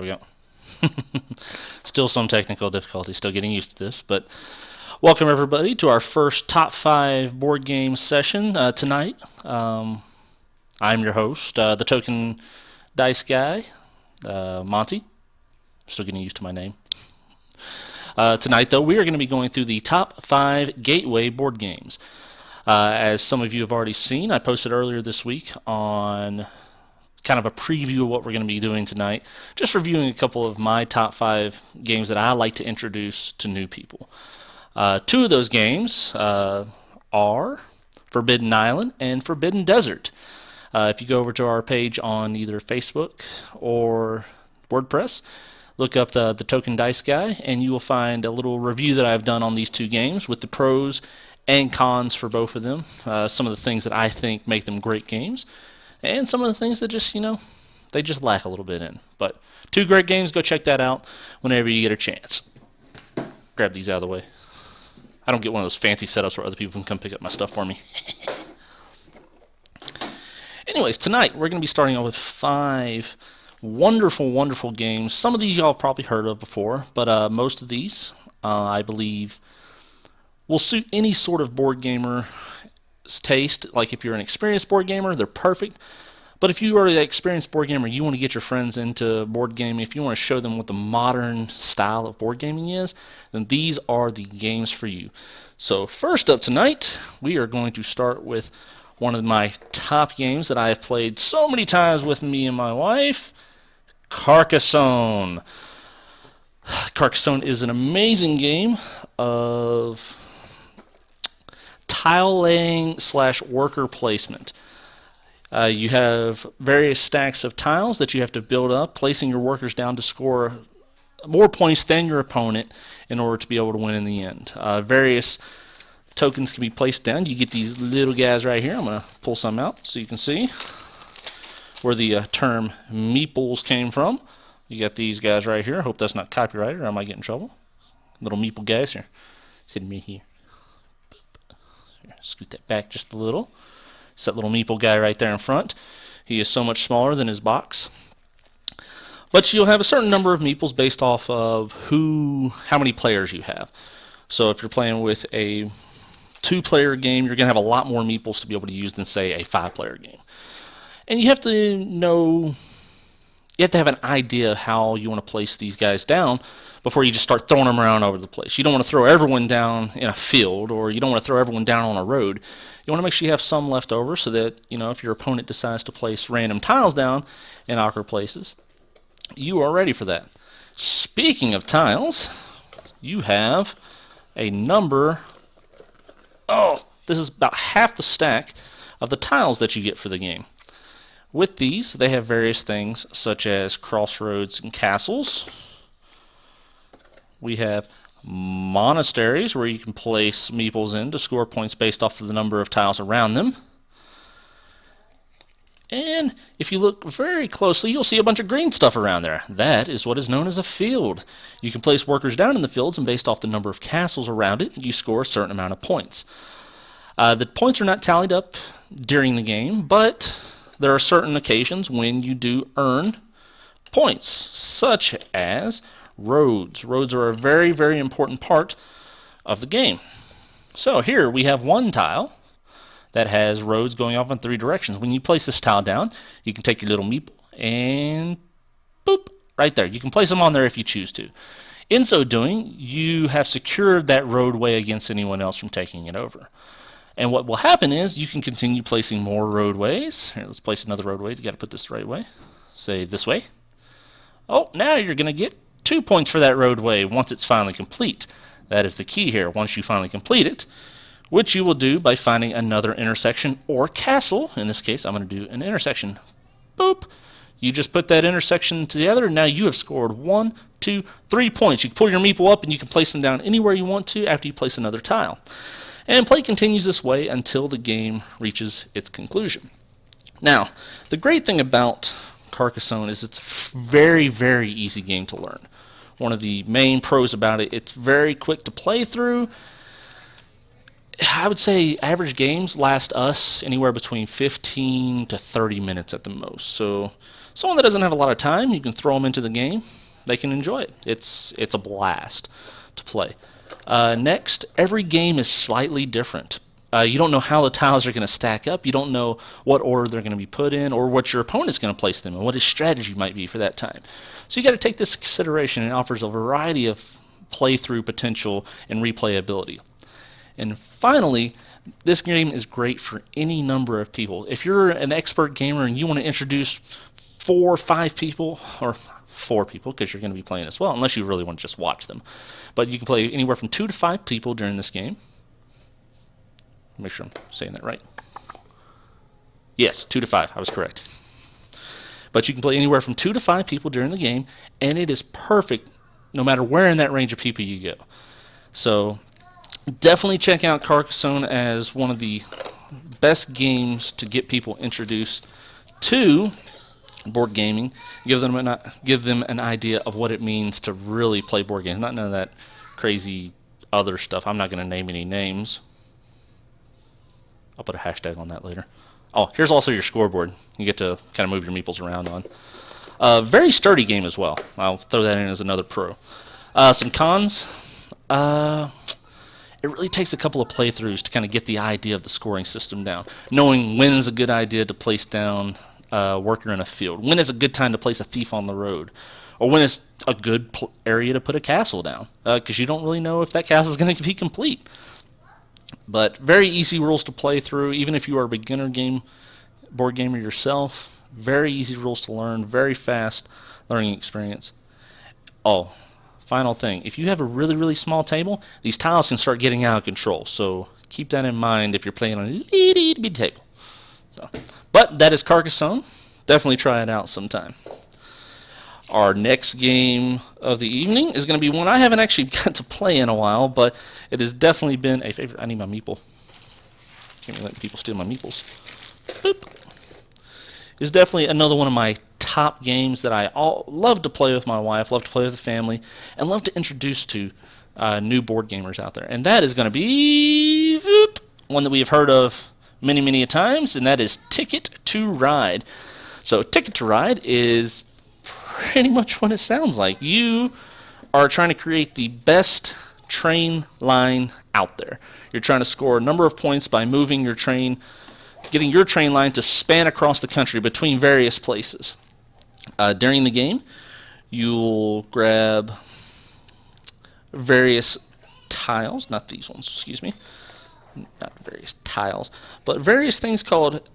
we go. Still some technical difficulty, still getting used to this, but welcome everybody to our first top 5 board game session tonight. I'm your host, the token dice guy, Monty. Still getting used to my name. Tonight, though, we are going to be going through the top 5 Gateway board games. As some of you have already seen, I posted earlier this week on kind of a preview of what we're going to be doing tonight, just reviewing a couple of my top 5 games that I like to introduce to new people. 2 of those games are Forbidden Island and Forbidden Desert. If you go over to our page on either Facebook or WordPress, look up the Token Dice Guy, and you will find a little review that I've done on these 2 games with the pros and cons for both of them. Some of the things that I think make them great games, and some of the things that just, they just lack a little bit in. But 2 great games, go check that out whenever you get a chance. Grab these out of the way. I don't get one of those fancy setups where other people can come pick up my stuff for me. Anyways, tonight we're going to be starting off with 5 wonderful, wonderful games. Some of these y'all have probably heard of before, but most of these, I believe, will suit any sort of board gamer's taste. Like if you're an experienced board gamer, they're perfect. But if you are an experienced board gamer, you want to get your friends into board gaming, if you want to show them what the modern style of board gaming is, then these are the games for you. So first up tonight, we are going to start with one of my top games that I have played so many times with me and my wife, Carcassonne. Carcassonne is an amazing game of tile laying / worker placement. You have various stacks of tiles that you have to build up, placing your workers down to score more points than your opponent in order to be able to win in the end. Various tokens can be placed down. You get these little guys right here. I'm going to pull some out so you can see where the term meeples came from. You got these guys right here. I hope that's not copyrighted or I might get in trouble. Little meeple guys here. Sitting me here. Scoot that back just a little. It's that little meeple guy right there in front. He is so much smaller than his box. But you'll have a certain number of meeples based off of how many players you have. So if you're playing with a 2-player game, you're going to have a lot more meeples to be able to use than, say, a 5-player game. And you have to know, you have to have an idea of how you want to place these guys down before you just start throwing them around over the place. You don't want to throw everyone down in a field, or you don't want to throw everyone down on a road. You want to make sure you have some left over so that, if your opponent decides to place random tiles down in awkward places, you are ready for that. Speaking of tiles, you have a number, this is about half the stack of the tiles that you get for the game. With these, they have various things such as crossroads and castles. We have monasteries where you can place meeples in to score points based off of the number of tiles around them. And if you look very closely, you'll see a bunch of green stuff around there. That is what is known as a field. You can place workers down in the fields, and based off the number of castles around it, you score a certain amount of points. The points are not tallied up during the game, but there are certain occasions when you do earn points, such as roads. Roads are a very, very important part of the game. So here we have one tile that has roads going off in 3 directions. When you place this tile down, you can take your little meeple and boop, right there. You can place them on there if you choose to. In so doing, you have secured that roadway against anyone else from taking it over. And what will happen is you can continue placing more roadways. Here, let's place another roadway. You got to put this the right way. Say this way. Oh, now you're going to get 2 points for that roadway once it's finally complete. That is the key here. Once you finally complete it, which you will do by finding another intersection or castle. In this case, I'm going to do an intersection. Boop. You just put that intersection together, and now you have scored 1, 2, 3 points. You can pull your meeple up, and you can place them down anywhere you want to after you place another tile. And play continues this way until the game reaches its conclusion. Now, the great thing about Carcassonne is it's a very, very easy game to learn. One of the main pros about it, it's very quick to play through. I would say average games last us anywhere between 15 to 30 minutes at the most. So someone that doesn't have a lot of time, you can throw them into the game. They can enjoy it. It's a blast to play. Next, every game is slightly different. You don't know how the tiles are going to stack up. You don't know what order they're going to be put in or what your opponent's going to place them in, what his strategy might be for that time. So you got to take this into consideration. It offers a variety of playthrough potential and replayability. And finally, this game is great for any number of people. If you're an expert gamer and you want to introduce 4 or 5 people, or 4 people because you're going to be playing as well, unless you really want to just watch them. But you can play anywhere from 2 to 5 people during this game. Make sure I'm saying that right. Yes, 2 to 5. I was correct. But you can play anywhere from 2 to 5 people during the game, and it is perfect no matter where in that range of people you go. So definitely check out Carcassonne as one of the best games to get people introduced to board gaming. Give them an idea of what it means to really play board games. Not none of that crazy other stuff. I'm not going to name any names. I'll put a hashtag on that later. Oh, here's also your scoreboard. You get to kind of move your meeples around on. Very sturdy game as well. I'll throw that in as another pro. Some cons. It really takes a couple of playthroughs to kind of get the idea of the scoring system down. Knowing when is a good idea to place down a worker in a field. When is a good time to place a thief on the road. Or when is a good area to put a castle down. Because you don't really know if that castle is going to be complete. But very easy rules to play through, even if you are a beginner board gamer yourself. Very easy rules to learn, very fast learning experience. Oh, final thing, if you have a really, really small table, these tiles can start getting out of control. So keep that in mind if you're playing on a little bitty table. But that is Carcassonne. Definitely try it out sometime. Our next game of the evening is going to be one I haven't actually got to play in a while, but it has definitely been a favorite. I need my meeple. Can't be letting people steal my meeples. Boop. It's definitely another one of my top games that I love to play with my wife, love to play with the family, and love to introduce to new board gamers out there. And that is going to be one that we have heard of many, many a times, and that is Ticket to Ride. So Ticket to Ride is pretty much what it sounds like. You are trying to create the best train line out there. You're trying to score a number of points by moving your train, getting your train line to span across the country between various places. During the game, you'll grab various tiles, not these ones, excuse me, not various tiles, but various things called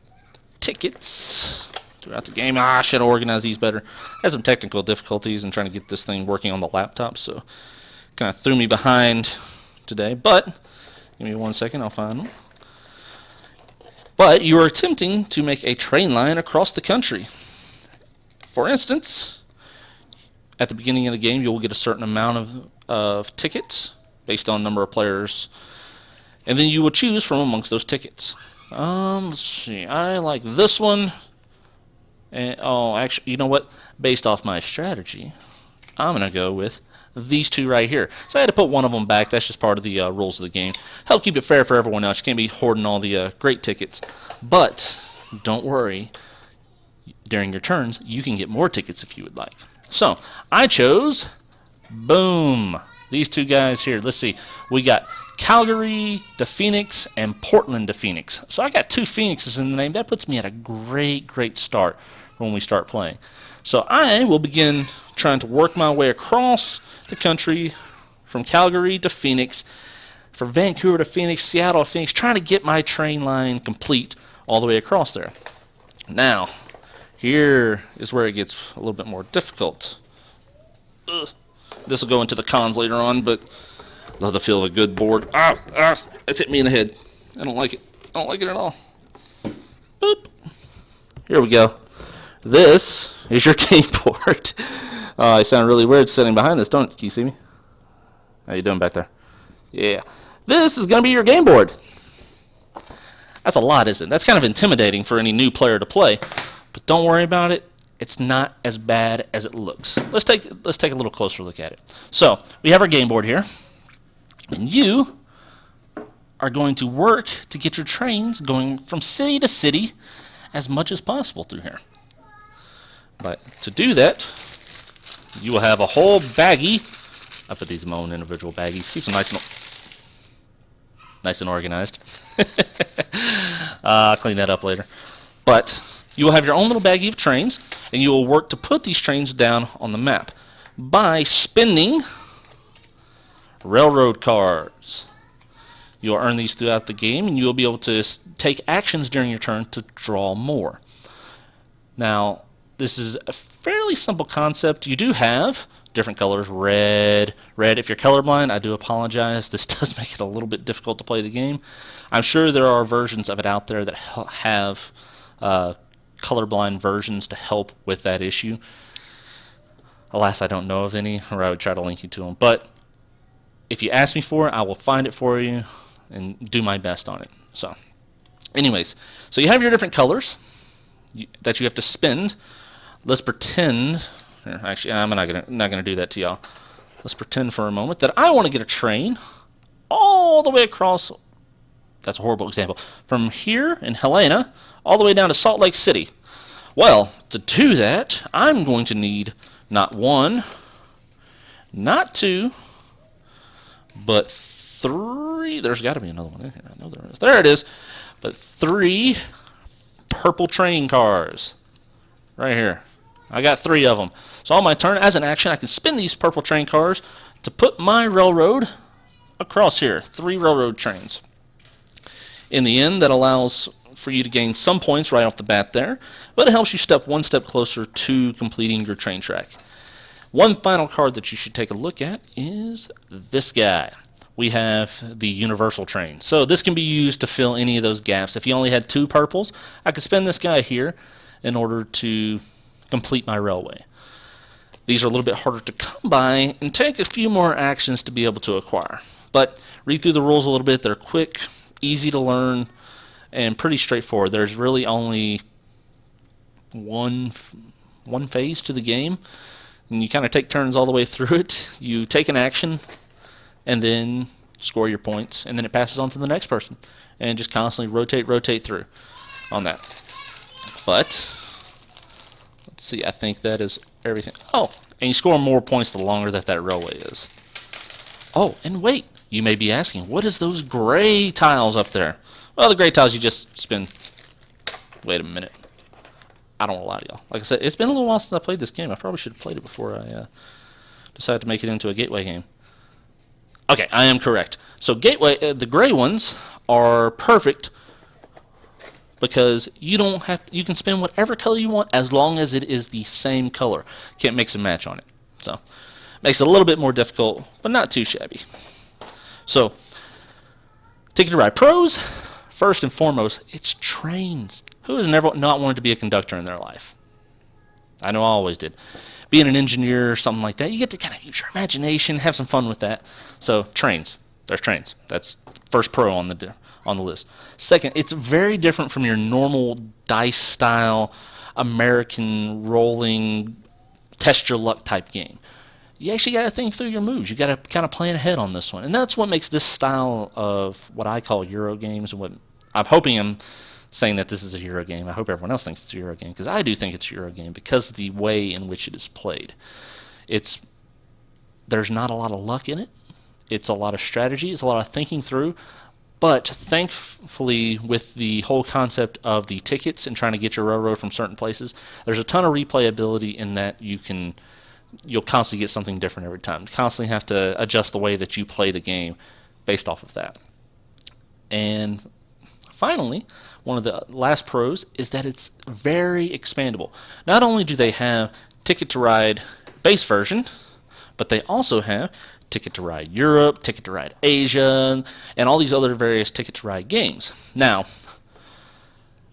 tickets throughout the game. I should have organized these better. I had some technical difficulties in trying to get this thing working on the laptop, so kind of threw me behind today, but give me 1 second, I'll find them. But you are attempting to make a train line across the country. For instance, at the beginning of the game, you will get a certain amount of tickets based on number of players, and then you will choose from amongst those tickets. Let's see. I like this one. And, oh, actually, you know what? Based off my strategy, I'm going to go with these 2 right here. So I had to put one of them back. That's just part of the rules of the game. Help keep it fair for everyone else. You can't be hoarding all the great tickets. But don't worry. During your turns, you can get more tickets if you would like. So I chose, boom, these 2 guys here. Let's see. We got Calgary to Phoenix and Portland to Phoenix. So I got 2 Phoenixes in the name. That puts me at a great, great start when we start playing. So I will begin trying to work my way across the country from Calgary to Phoenix, from Vancouver to Phoenix, Seattle to Phoenix, trying to get my train line complete all the way across there. Now, here is where it gets a little bit more difficult. This will go into the cons later on, but love the feel of a good board. It's hit me in the head. I don't like it. I don't like it at all. Boop. Here we go. This is your game board. I sound really weird sitting behind this, don't you? Can you see me? How you doing back there? Yeah. This is going to be your game board. That's a lot, isn't it? That's kind of intimidating for any new player to play. But don't worry about it. It's not as bad as it looks. Let's take a little closer look at it. So we have our game board here, and you are going to work to get your trains going from city to city as much as possible through here. But to do that, you will have a whole baggie. I put these in my own individual baggies. Keeps them nice and organized. I'll clean that up later. But you will have your own little baggie of trains, and you will work to put these trains down on the map by spending railroad cards. You'll earn these throughout the game, and you'll be able to take actions during your turn to draw more. Now, this is a fairly simple concept. You do have different colors. Red. If you're colorblind, I do apologize. This does make it a little bit difficult to play the game. I'm sure there are versions of it out there that have colorblind versions to help with that issue. Alas, I don't know of any, or I would try to link you to them. But if you ask me for it, I will find it for you and do my best on it. So, anyways, so you have your different colors that you have to spend. Let's pretend. Actually, I'm not gonna do that to y'all. Let's pretend for a moment that I want to get a train all the way across. That's a horrible example. From here in Helena all the way down to Salt Lake City. Well, to do that, I'm going to need not one, not two, but three. There's got to be another one in here. I know there is. There it is. But 3 purple train cars. Right here. I got 3 of them. So on my turn, as an action, I can spin these purple train cars to put my railroad across here. 3 railroad trains. In the end, that allows for you to gain some points right off the bat there, but it helps you one step closer to completing your train track. One final card that you should take a look at is this guy. We have the universal train. So this can be used to fill any of those gaps. If you only had 2 purples, I could spin this guy here in order to complete my railway. These are a little bit harder to come by and take a few more actions to be able to acquire. But read through the rules a little bit. They're quick, easy to learn, and pretty straightforward. There's really only one phase to the game, and you kind of take turns all the way through it. You take an action, and then score your points, and then it passes on to the next person, and just constantly rotate through on that. But let's see, I think that is everything. Oh, and you score more points the longer that railway is. Oh, and wait, you may be asking, what is those gray tiles up there? Well, the gray tiles you just spin. Wait a minute. I don't want to lie to y'all. Like I said, it's been a little while since I played this game. I probably should have played it before I decided to make it into a Gateway game. Okay, I am correct. So Gateway, the gray ones are perfect because you can spin whatever color you want as long as it is the same color. Can't mix and match on it. So makes it a little bit more difficult, but not too shabby. So Ticket to Ride pros. First and foremost, it's trains. Who has never not wanted to be a conductor in their life? I know I always did. Being an engineer or something like that, you get to kind of use your imagination, have some fun with that. So trains. There's trains. That's first pro on the list. Second, it's very different from your normal dice style American rolling test your luck type game. You actually got to think through your moves. You got to kind of plan ahead on this one, and that's what makes this style of what I call Euro games. And what I'm saying that this is a Euro game. I hope everyone else thinks it's a Euro game, because I do think it's a Euro game because of the way in which it is played. There's not a lot of luck in it. It's a lot of strategy. It's a lot of thinking through. But thankfully, with the whole concept of the tickets and trying to get your railroad from certain places, there's a ton of replayability in that you'll constantly get something different every time. You constantly have to adjust the way that you play the game based off of that. And finally, one of the last pros is that it's very expandable. Not only do they have Ticket to Ride base version, but they also have Ticket to Ride Europe, Ticket to Ride Asia, and all these other various Ticket to Ride games. Now,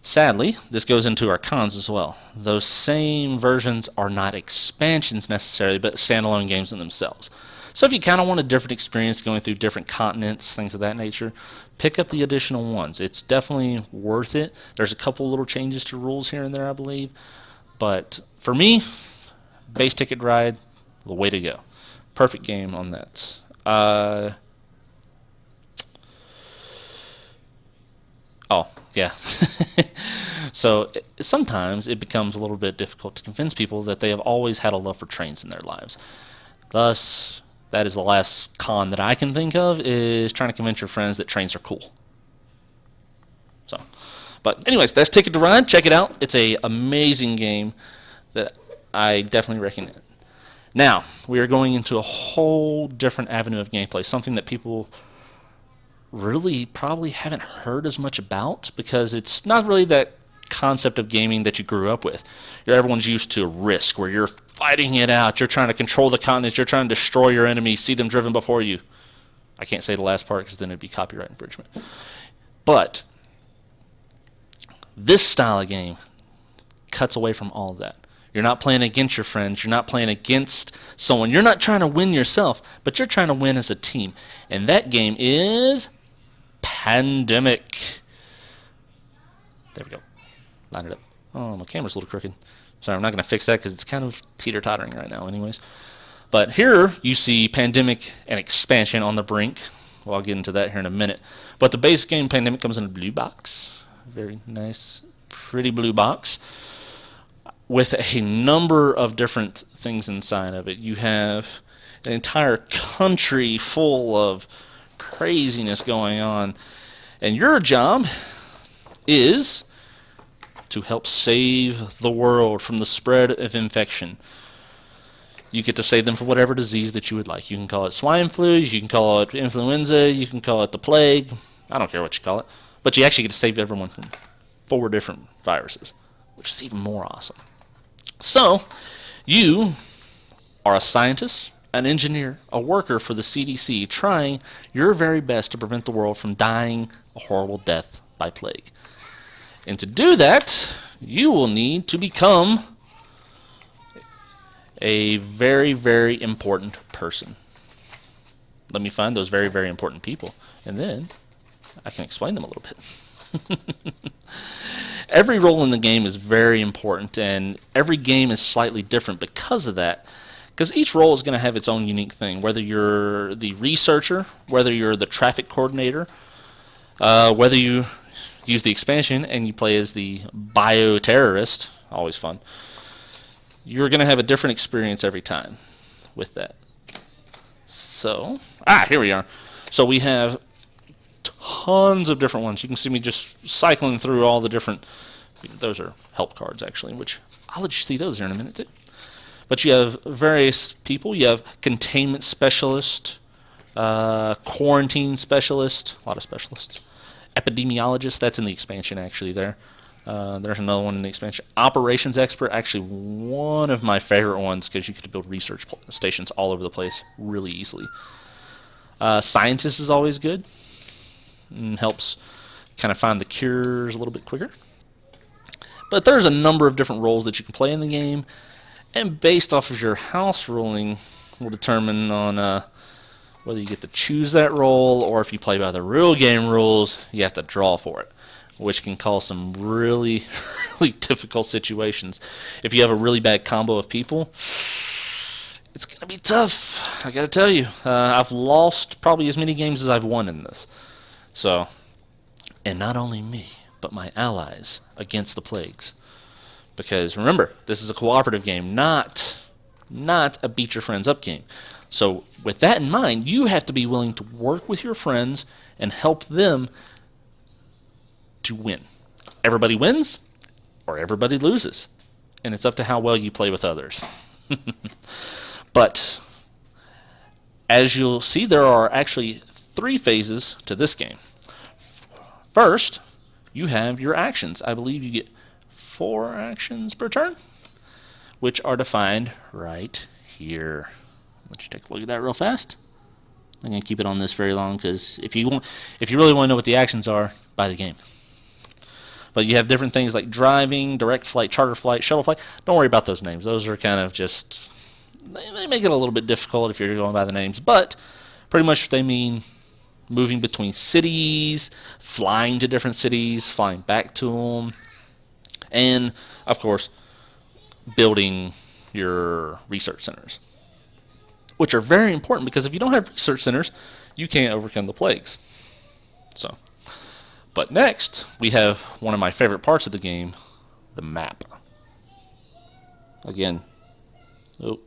sadly, this goes into our cons as well. Those same versions are not expansions necessarily, but standalone games in themselves. So if you kind of want a different experience going through different continents, things of that nature, pick up the additional ones. It's definitely worth it. There's a couple little changes to rules here and there, I believe. But for me, base Ticket Ride, the way to go. Perfect game on that. Oh, yeah. So sometimes it becomes a little bit difficult to convince people that they have always had a love for trains in their lives. Thus, that is the last con that I can think of, is trying to convince your friends that trains are cool. So, but anyways, that's Ticket to Ride. Check it out. It's a amazing game that I definitely recommend. Now, we are going into a whole different avenue of gameplay, something that people really probably haven't heard as much about, because it's not really that concept of gaming that you grew up with. Everyone's used to Risk, where you're fighting it out, you're trying to control the continents, you're trying to destroy your enemies, see them driven before you. I can't say the last part because then it'd be copyright infringement. But this style of game cuts away from all of that. You're not playing against your friends. You're not playing against someone. You're not trying to win yourself, but you're trying to win as a team. And that game is Pandemic. There we go. Line it up. Oh, my camera's a little crooked. Sorry, I'm not going to fix that because it's kind of teeter-tottering right now anyways. But here you see Pandemic and expansion on the brink. Well, I'll get into that here in a minute. But the base game, Pandemic, comes in a blue box. Very nice, pretty blue box with a number of different things inside of it. You have an entire country full of craziness going on, and your job is to help save the world from the spread of infection. You get to save them from whatever disease that you would like. You can call it swine flu, you can call it influenza, you can call it the plague. I don't care what you call it. But you actually get to save everyone from 4 different viruses, which is even more awesome. So, you are a scientist, an engineer, a worker for the CDC, trying your very best to prevent the world from dying a horrible death by plague. And to do that, you will need to become a very, very important person. Let me find those very, very important people, and then I can explain them a little bit. Every role in the game is very important, and every game is slightly different because of that. Because each role is going to have its own unique thing. Whether you're the researcher, whether you're the traffic coordinator, whether you use the expansion and you play as the bioterrorist, always fun, you're going to have a different experience every time with that. So, here we are. So we have tons of different ones. You can see me just cycling through all the different, those are help cards actually, which I'll let you see those here in a minute too. But you have various people. You have containment specialist, quarantine specialist, a lot of specialists, epidemiologist, that's in the expansion actually there. There's another one in the expansion. Operations expert, actually one of my favorite ones because you could build research stations all over the place really easily. Scientist is always good and helps kind of find the cures a little bit quicker. But there's a number of different roles that you can play in the game, and based off of your house ruling will determine on whether you get to choose that role, or if you play by the real game rules, you have to draw for it, which can cause some really, really difficult situations. If you have a really bad combo of people, it's going to be tough, I got to tell you. I've lost probably as many games as I've won in this. So, and not only me, but my allies against the plagues. Because remember, this is a cooperative game, not a beat your friends up game. So with that in mind, you have to be willing to work with your friends and help them to win. Everybody wins or everybody loses. And it's up to how well you play with others. But as you'll see, there are actually 3 phases to this game. First, you have your actions. I believe you get 4 actions per turn, which are defined right here. Let you take a look at that real fast. I'm going to keep it on this very long because if you really want to know what the actions are, buy the game. But you have different things like driving, direct flight, charter flight, shuttle flight. Don't worry about those names. Those are kind of just, they make it a little bit difficult if you're going by the names. But pretty much they mean moving between cities, flying to different cities, flying back to them, and, of course, building your research centers, which are very important because if you don't have research centers, you can't overcome the plagues. So, But next, we have one of my favorite parts of the game, the map. Again, oh,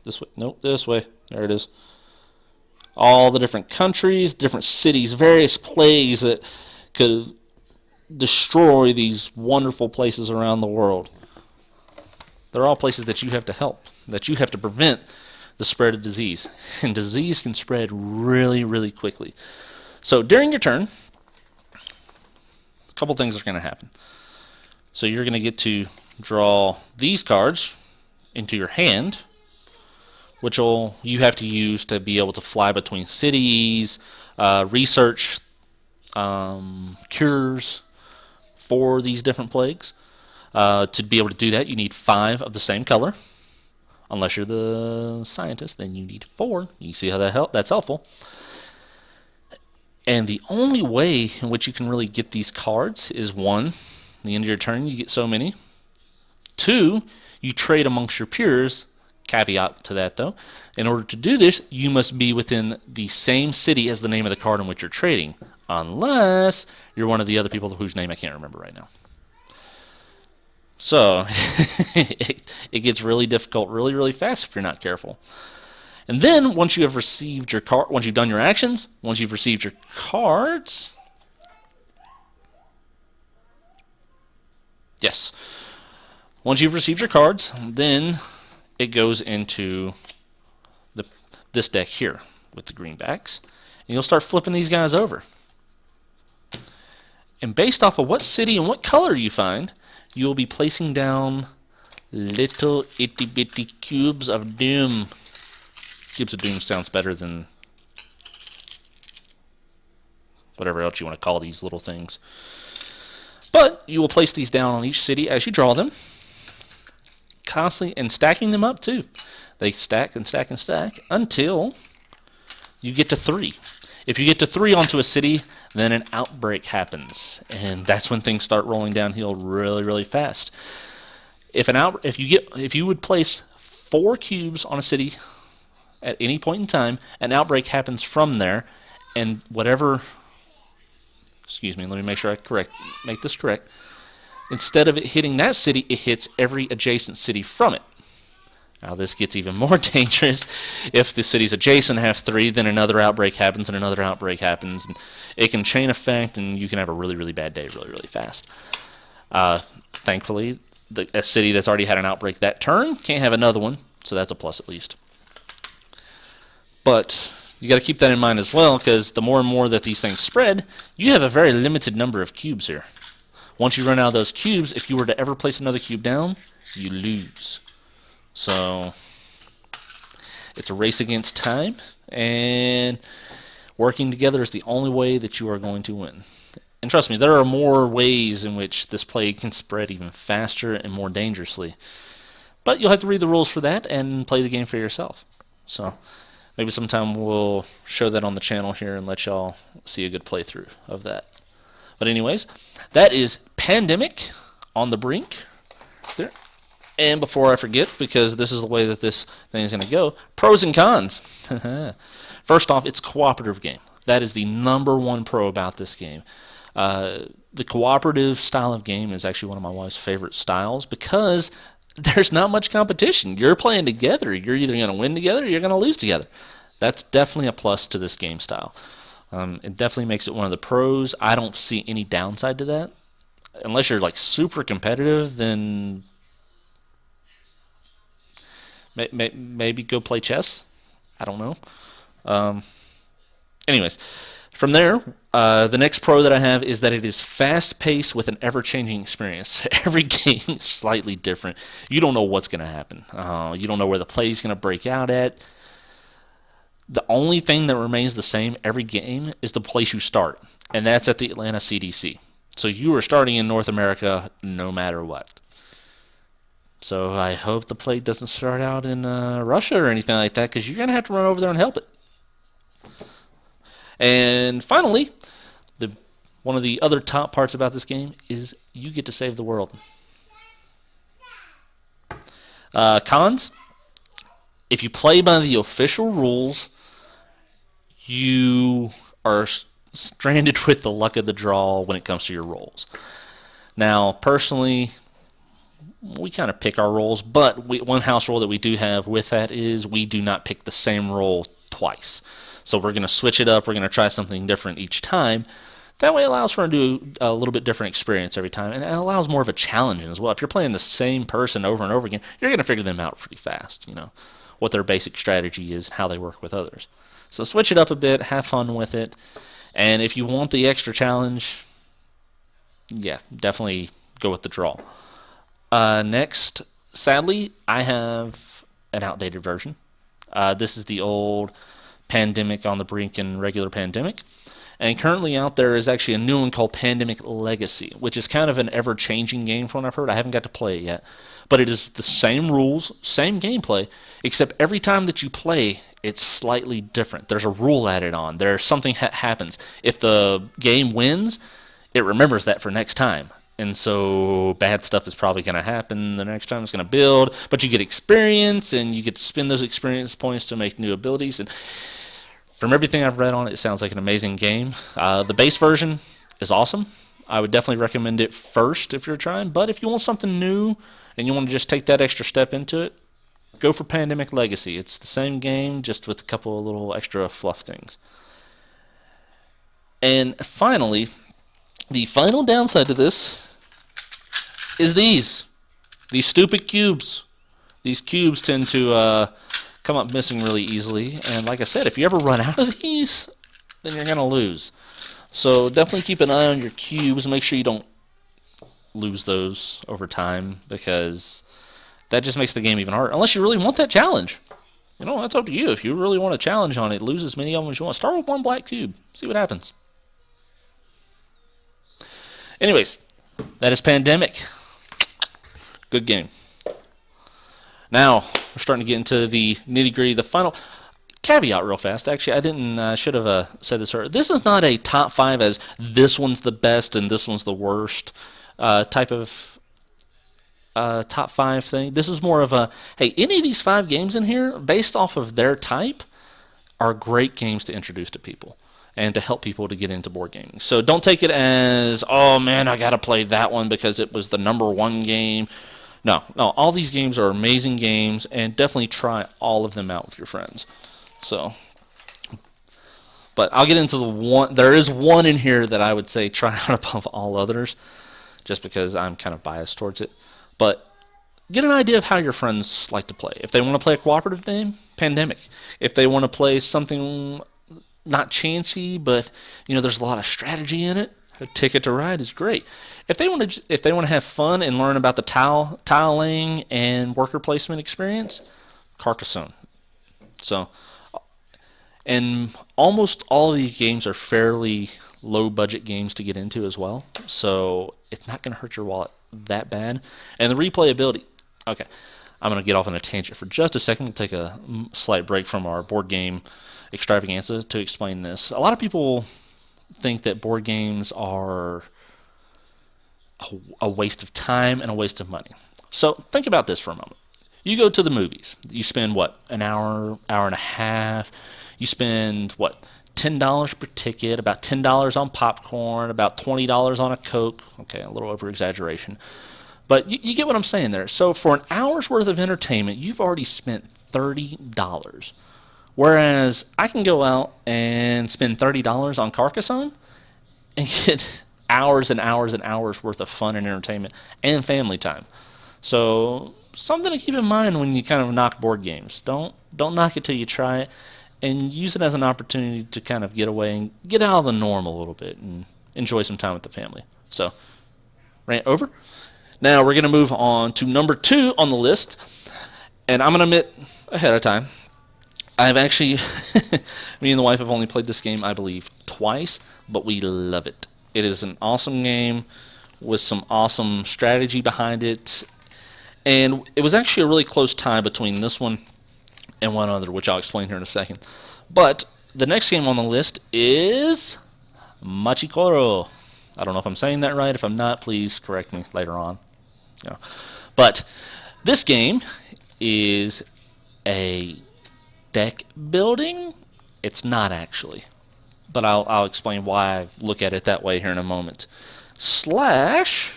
this way, nope, this way, there it is. All the different countries, different cities, various plagues that could destroy these wonderful places around the world. They're all places that you have to help, that you have to prevent the spread of disease. And disease can spread really, really quickly. So during your turn, a couple things are going to happen. So you're going to get to draw these cards into your hand, which you have to use to be able to fly between cities, research cures for these different plagues. To be able to do that, you need 5 of the same color. Unless you're the scientist, then you need 4. You see how that's helpful. And the only way in which you can really get these cards is 1, at the end of your turn you get so many. 2, you trade amongst your peers. Caveat to that though, in order to do this, you must be within the same city as the name of the card in which you're trading, unless you're one of the other people whose name I can't remember right now. So it gets really difficult really, really fast if you're not careful. And then once you have received your card, once you've done your actions, once you've received your cards, yes, once you've received your cards, then it goes into this deck here with the greenbacks, and you'll start flipping these guys over. And based off of what city and what color you find, you'll be placing down little itty bitty cubes of doom. Cubes of doom sounds better than whatever else you want to call these little things. But you will place these down on each city as you draw them, constantly, and stacking them up too. They stack and stack and stack until you get to 3. If you get to 3 onto a city, then an outbreak happens, and that's when things start rolling downhill really, really fast. If you would place 4 cubes on a city at any point in time, an outbreak happens from there, and whatever. Excuse me. Let me make sure make this correct. Instead of it hitting that city, it hits every adjacent city from it. Now this gets even more dangerous. If the cities adjacent have 3, then another outbreak happens, and another outbreak happens, and it can chain effect, and you can have a really, really bad day really, really fast. Thankfully, a city that's already had an outbreak that turn can't have another one, so that's a plus at least. But you got to keep that in mind as well, because the more and more that these things spread, you have a very limited number of cubes here. Once you run out of those cubes, if you were to ever place another cube down, you lose. So it's a race against time, and working together is the only way that you are going to win. And trust me, there are more ways in which this plague can spread even faster and more dangerously. But you'll have to read the rules for that and play the game for yourself. So maybe sometime we'll show that on the channel here and let y'all see a good playthrough of that. But anyways, that is Pandemic on the Brink. There. And before I forget, because this is the way that this thing is going to go, pros and cons. First off, it's a cooperative game. That is the #1 pro about this game. The cooperative style of game is actually one of my wife's favorite styles because there's not much competition. You're playing together. You're either going to win together or you're going to lose together. That's definitely a plus to this game style. It definitely makes it one of the pros. I don't see any downside to that. Unless you're like super competitive, then maybe go play chess. I don't know. Anyways, from there, the next pro that I have is that it is fast-paced with an ever-changing experience. Every game is slightly different. You don't know what's going to happen. You don't know where the play is going to break out at. The only thing that remains the same every game is the place you start, and that's at the Atlanta CDC. So you are starting in North America no matter what. So I hope the plague doesn't start out in Russia or anything like that, because you're going to have to run over there and help it. And finally, one of the other top parts about this game is you get to save the world. Cons, if you play by the official rules, you are stranded with the luck of the draw when it comes to your rolls. Now, personally, we kind of pick our rolls, but one house rule that we do have with that is we do not pick the same roll twice. So we're going to switch it up. We're going to try something different each time. That way it allows for a little bit different experience every time, and it allows more of a challenge as well. If you're playing the same person over and over again, you're going to figure them out pretty fast, what their basic strategy is, how they work with others. So switch it up a bit, have fun with it, and if you want the extra challenge, yeah, definitely go with the draw. Next, sadly, I have an outdated version. This is the old Pandemic on the Brink and regular Pandemic. And currently out there is actually a new one called Pandemic Legacy, which is kind of an ever-changing game from what I've heard. I haven't got to play it yet. But it is the same rules, same gameplay, except every time that you play, it's slightly different. There's a rule added on. There's something that happens. If the game wins, it remembers that for next time. And so bad stuff is probably going to happen the next time. It's going to build, but you get experience, and you get to spend those experience points to make new abilities. And from everything I've read on it, it sounds like an amazing game. The base version is awesome. I would definitely recommend it first if you're trying. But if you want something new and you want to just take that extra step into it, go for Pandemic Legacy. It's the same game, just with a couple of little extra fluff things. And finally, the final downside to this is these stupid cubes. These cubes tend to come up missing really easily, and like I said, if you ever run out of these, then you're going to lose. So definitely keep an eye on your cubes, make sure you don't lose those over time, because that just makes the game even harder, unless you really want that challenge. That's up to you. If you really want a challenge on it, lose as many of them as you want. Start with one black cube, see what happens. Anyways, that is Pandemic. Good game. Now, we're starting to get into the nitty-gritty, the final caveat real fast. Actually, I should have said this earlier. This is not a top 5 as this one's the best and this one's the worst type of top 5 thing. This is more of a, hey, any of these 5 games in here, based off of their type, are great games to introduce to people and to help people to get into board gaming. So don't take it as, oh man, I got to play that one because it was the #1 game. No, all these games are amazing games, and definitely try all of them out with your friends. So, but I'll get into the one. There is one in here that I would say try out above all others, just because I'm kind of biased towards it. But get an idea of how your friends like to play. If they want to play a cooperative game, Pandemic. If they want to play something not chancy, but there's a lot of strategy in it, Ticket to Ride is great. If they want to have fun and learn about the tile laying and worker placement experience, Carcassonne. So, and almost all of these games are fairly low budget games to get into as well. So it's not going to hurt your wallet that bad. And the replayability. Okay, I'm going to get off on a tangent for just a second. We'll take a slight break from our board game extravaganza to explain this. A lot of people think that board games are a waste of time and a waste of money. So think about this for a moment. You go to the movies. You spend, an hour and a half. You spend, $10 per ticket, about $10 on popcorn, about $20 on a Coke. Okay, a little over-exaggeration. But you get what I'm saying there. So for an hour's worth of entertainment, you've already spent $30. Whereas I can go out and spend $30 on Carcassonne and get hours and hours and hours worth of fun and entertainment and family time. So something to keep in mind when you kind of knock board games. Don't knock it till you try it, and use it as an opportunity to kind of get away and get out of the norm a little bit and enjoy some time with the family. So, rant over. Now we're going to move on to number 2 on the list, and I'm going to admit ahead of time, I've actually, me and the wife have only played this game, I believe, twice, but we love it. It is an awesome game with some awesome strategy behind it, and it was actually a really close tie between this one and one other, which I'll explain here in a second. But the next game on the list is Machikoro. I don't know if I'm saying that right. If I'm not, please correct me later on. But this game is a deck building. It's not actually. but I'll explain why I look at it that way here in a moment. Slash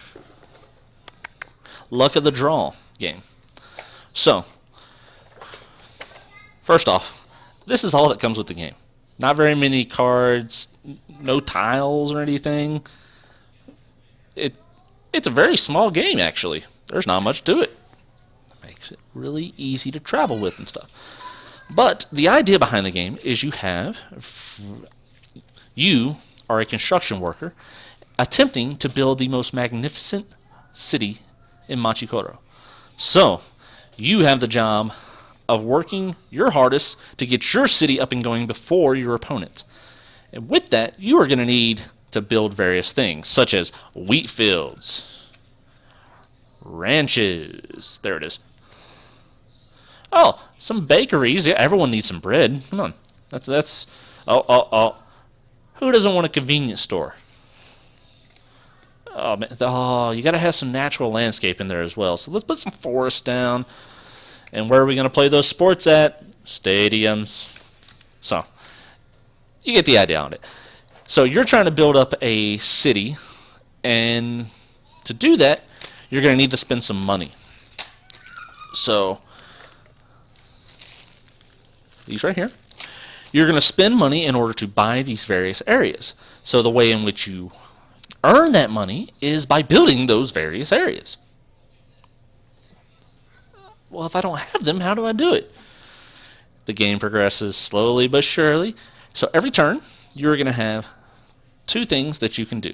luck of the draw game. So, first off, this is all that comes with the game. Not very many cards, no tiles or anything. It's a very small game, actually. There's not much to it. Makes it really easy to travel with and stuff. But the idea behind the game is you are a construction worker attempting to build the most magnificent city in Machikoro. So, you have the job of working your hardest to get your city up and going before your opponent. And with that, you are going to need to build various things, such as wheat fields, ranches, there it is. Oh, some bakeries. Yeah, everyone needs some bread. Come on. Oh. Who doesn't want a convenience store? Oh, man. Oh, you got to have some natural landscape in there as well. So let's put some forest down. And where are we going to play those sports at? Stadiums. So, you get the idea on it. So you're trying to build up a city, and to do that, you're going to need to spend some money. So, these right here. You're going to spend money in order to buy these various areas. So the way in which you earn that money is by building those various areas. Well, if I don't have them, how do I do it? The game progresses slowly but surely. So every turn, you're going to have two things that you can do.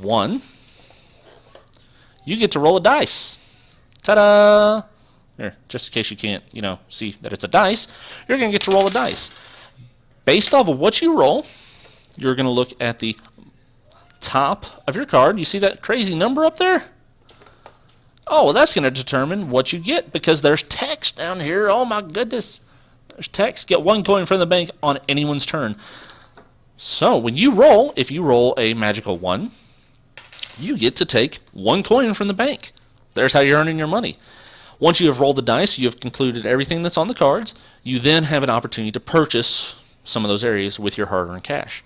One, you get to roll a dice. Ta-da! Here, just in case you can't, see that it's a dice, you're going to get to roll a dice. Based off of what you roll, you're going to look at the top of your card. You see that crazy number up there? Oh, well, that's going to determine what you get because there's text down here. Oh, my goodness. There's text. Get 1 coin from the bank on anyone's turn. So, when you roll, if you roll a magical 1, you get to take 1 coin from the bank. There's how you're earning your money. Once you have rolled the dice, you have concluded everything that's on the cards. You then have an opportunity to purchase some of those areas with your hard-earned cash.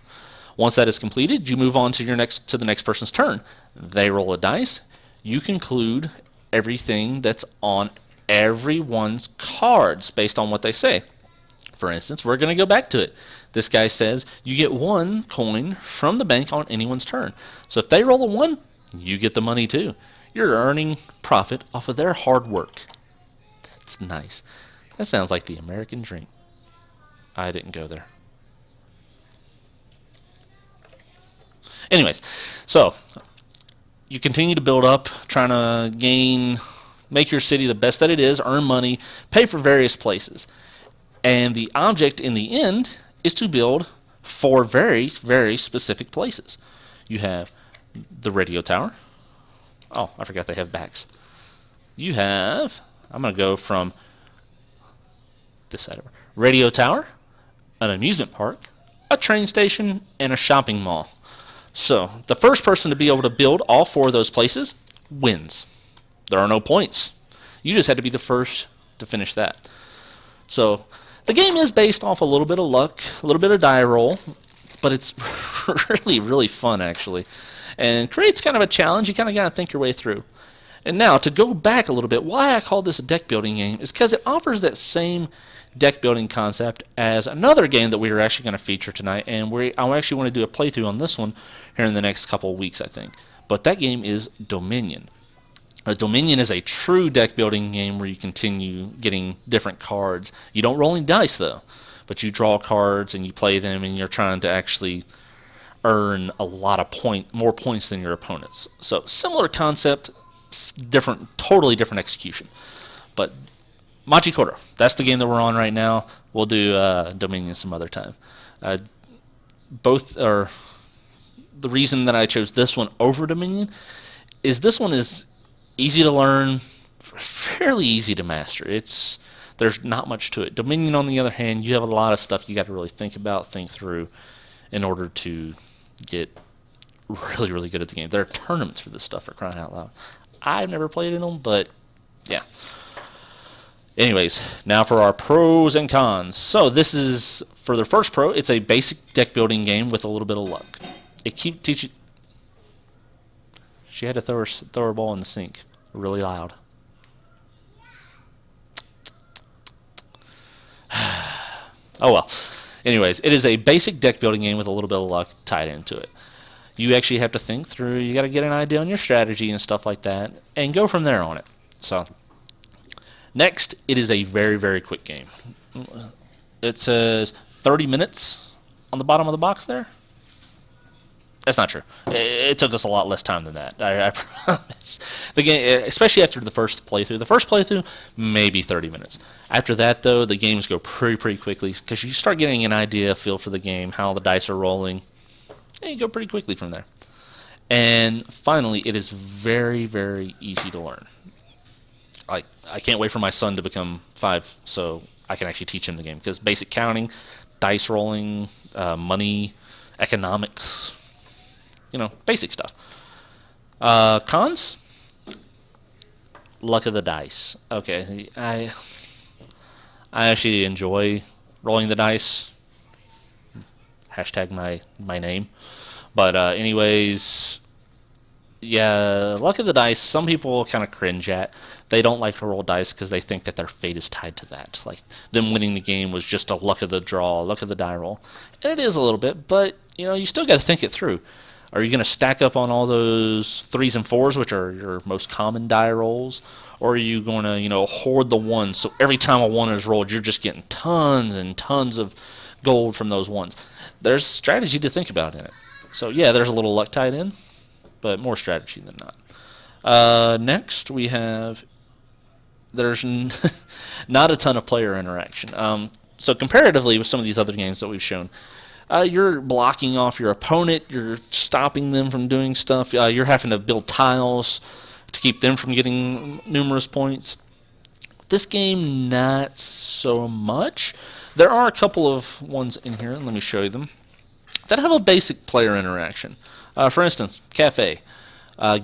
Once that is completed, you move on to the next person's turn. They roll a dice. You conclude everything that's on everyone's cards based on what they say. For instance, we're going to go back to it. This guy says you get 1 coin from the bank on anyone's turn. So if they roll a 1, you get the money too. You're earning profit off of their hard work. That's nice. That sounds like the American dream. I didn't go there. Anyways, so you continue to build up, trying to make your city the best that it is, earn money, pay for various places. And the object in the end is to build 4 very, very specific places. You have the radio tower. Oh, I forgot they have backs. You have, I'm going to go from this side over. Radio tower, an amusement park, a train station, and a shopping mall. So, the first person to be able to build all 4 of those places wins. There are no points. You just had to be the first to finish that. So, the game is based off a little bit of luck, a little bit of die roll, but it's really, really fun, actually. And creates kind of a challenge. You kind of got to think your way through. And now, to go back a little bit, why I call this a deck building game is because it offers that same deck building concept as another game that we are actually going to feature tonight, and I actually want to do a playthrough on this one here in the next couple of weeks, I think. But that game is Dominion. Dominion is a true deck building game where you continue getting different cards. You don't roll any dice though, but you draw cards and you play them, and you're trying to actually earn a lot of more points than your opponents. So similar concept, totally different execution. But Machikoro, that's the game that we're on right now. We'll do Dominion some other time. Both are the reason that I chose this one over Dominion is this one is easy to learn, fairly easy to master. There's not much to it. Dominion, on the other hand, you have a lot of stuff you got to really think through in order to get really, really good at the game. There are tournaments for this stuff, for crying out loud. I've never played in them, but yeah. Anyways, now for our pros and cons. So this is, for the first pro, it's a basic deck building game with a little bit of luck. It keeps teaching. She had to throw her ball in the sink really loud. Oh well. Anyways, it is a basic deck building game with a little bit of luck tied into it. You actually have to think through. You got to get an idea on your strategy and stuff like that, and go from there on it. So, next, it is a very, very quick game. It says 30 minutes on the bottom of the box there. That's not true. It took us a lot less time than that. I promise. The game, especially after the first playthrough. The first playthrough, maybe 30 minutes. After that, though, the games go pretty quickly because you start getting an idea, feel for the game, how the dice are rolling, and you go pretty quickly from there. And finally, it is very, very easy to learn. I can't wait for my son to become 5 so I can actually teach him the game, because basic counting, dice rolling, money, economics, basic stuff. Cons? Luck of the dice. Okay, I actually enjoy rolling the dice. Hashtag my name. But anyways, yeah, luck of the dice, some people kind of cringe at. They don't like to roll dice because they think that their fate is tied to that. Like, them winning the game was just a luck of the draw, luck of the die roll. And it is a little bit, but, you still got to think it through. Are you going to stack up on all those 3s and 4s, which are your most common die rolls? Or are you going to, hoard the 1s, so every time a 1 is rolled, you're just getting tons and tons of gold from those 1s? There's strategy to think about in it. So, yeah, there's a little luck tied in, but more strategy than not. Next, we have... There's not a ton of player interaction. So comparatively with some of these other games that we've shown, you're blocking off your opponent, you're stopping them from doing stuff, you're having to build tiles to keep them from getting numerous points. This game, not so much. There are a couple of ones in here, and let me show you them, that have a basic player interaction. For instance, Cafe.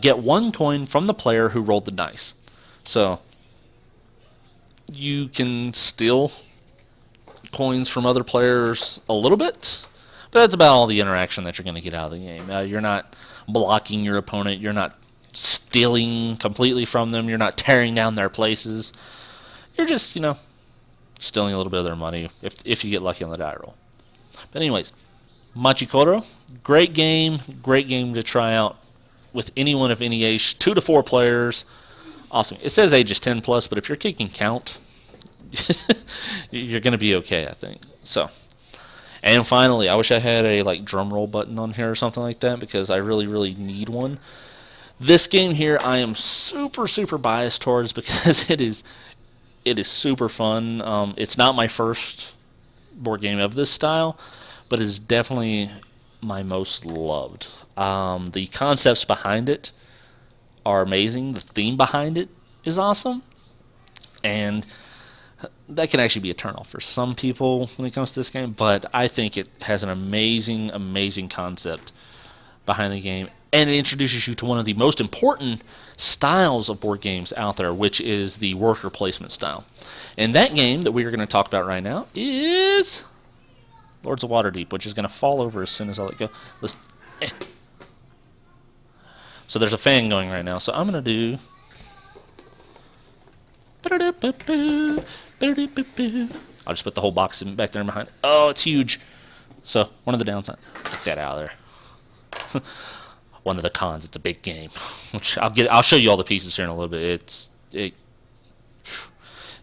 Get 1 coin from the player who rolled the dice. So, you can steal coins from other players a little bit, but that's about all the interaction that you're going to get out of the game. You're not blocking your opponent, you're not stealing completely from them, you're not tearing down their places. You're just, stealing a little bit of their money if you get lucky on the die roll. But anyways, Machikoro, great game to try out with anyone of any age, 2 to 4 players. Awesome. It says ages 10 plus, but if your kid can count, you're going to be okay, I think. So, and finally, I wish I had a drum roll button on here or something like that, because I really, really need one. This game here, I am super biased towards because it is super fun. It's not my first board game of this style, but it's definitely my most loved. The concepts behind it are amazing. The theme behind it is awesome, and that can actually be a turnoff for some people when it comes to this game, but I think it has an amazing concept behind the game, and it introduces you to one of the most important styles of board games out there, which is the worker placement style. And that game that we are going to talk about right now is Lords of Waterdeep, which is going to fall over as soon as I let go. So there's a fan going right now, so I'm going to do... I'll just put the whole box back there behind. Oh, it's huge. So, one of the downsides. Get that out of there. One of the cons, it's a big game. Which I'll show you all the pieces here in a little bit. It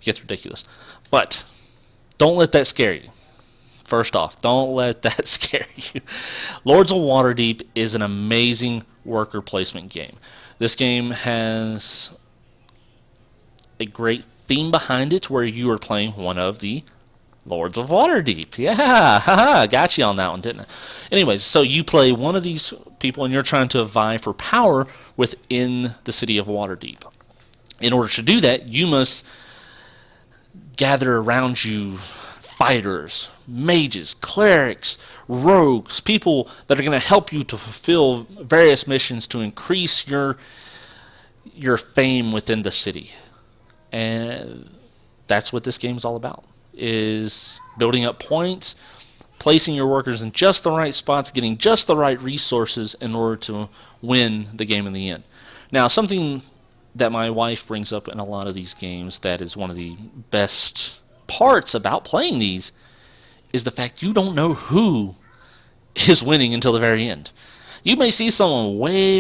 gets ridiculous. But, don't let that scare you. First off, don't let that scare you. Lords of Waterdeep is an amazing worker placement game. This game has a great theme behind it where you are playing one of the Lords of Waterdeep. Yeah, haha, got you on that one, didn't I? Anyways, so you play one of these people and you're trying to vie for power within the city of Waterdeep. In order to do that, you must gather around you fighters, mages, clerics, rogues, people that are going to help you to fulfill various missions to increase your fame within the city. And That's what this game is all about, is building up points, placing your workers in just the right spots, getting just the right resources in order to win the game in the end. Now, something that my wife brings up in a lot of these games that is one of the best parts about playing these is the fact you don't know who is winning until the very end. You may see someone way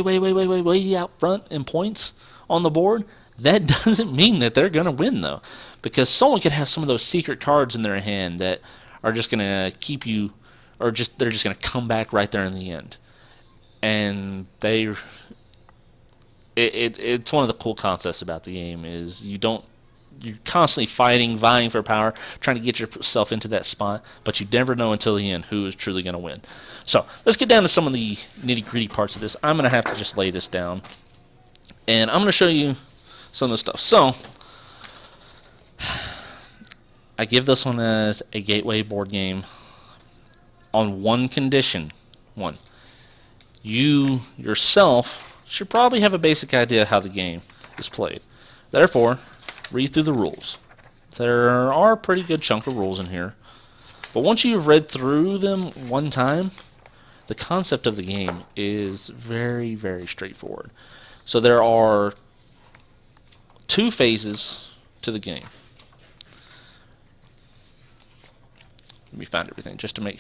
out front in points on the board. That doesn't mean that they're going to win, though, because someone could have some of those secret cards in their hand that are just going to keep you, or they're just going to come back right there in the end. And it's one of the cool concepts about the game is you're constantly fighting, vying for power, trying to get yourself into that spot, but you never know until the end who is truly going to win. So let's get down to some of the nitty-gritty parts of this. I'm going to have to just lay this down, and I'm going to show you some of the stuff. So I give this one as a gateway board game on one condition. One, you yourself should probably have a basic idea how the game is played. Therefore, read through the rules. There are a pretty good chunk of rules in here. But once you've read through them one time, the concept of the game is very, very straightforward. So there are 2 phases to the game. Let me find everything just to make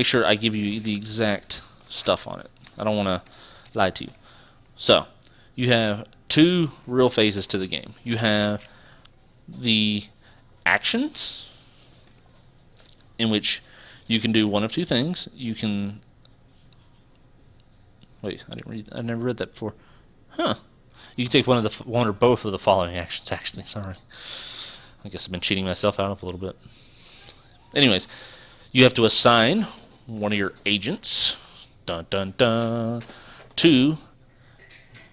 sure I give you the exact stuff on it. I don't want to lie to you. So, you have 2 real phases to the game. You have the actions, in which you can do one of 2 things. You can... Wait, I never read that before. Huh. You can take one or both of the following actions, actually. Sorry. I guess I've been cheating myself out a little bit. Anyways, you have to assign one of your agents, dun dun dun, to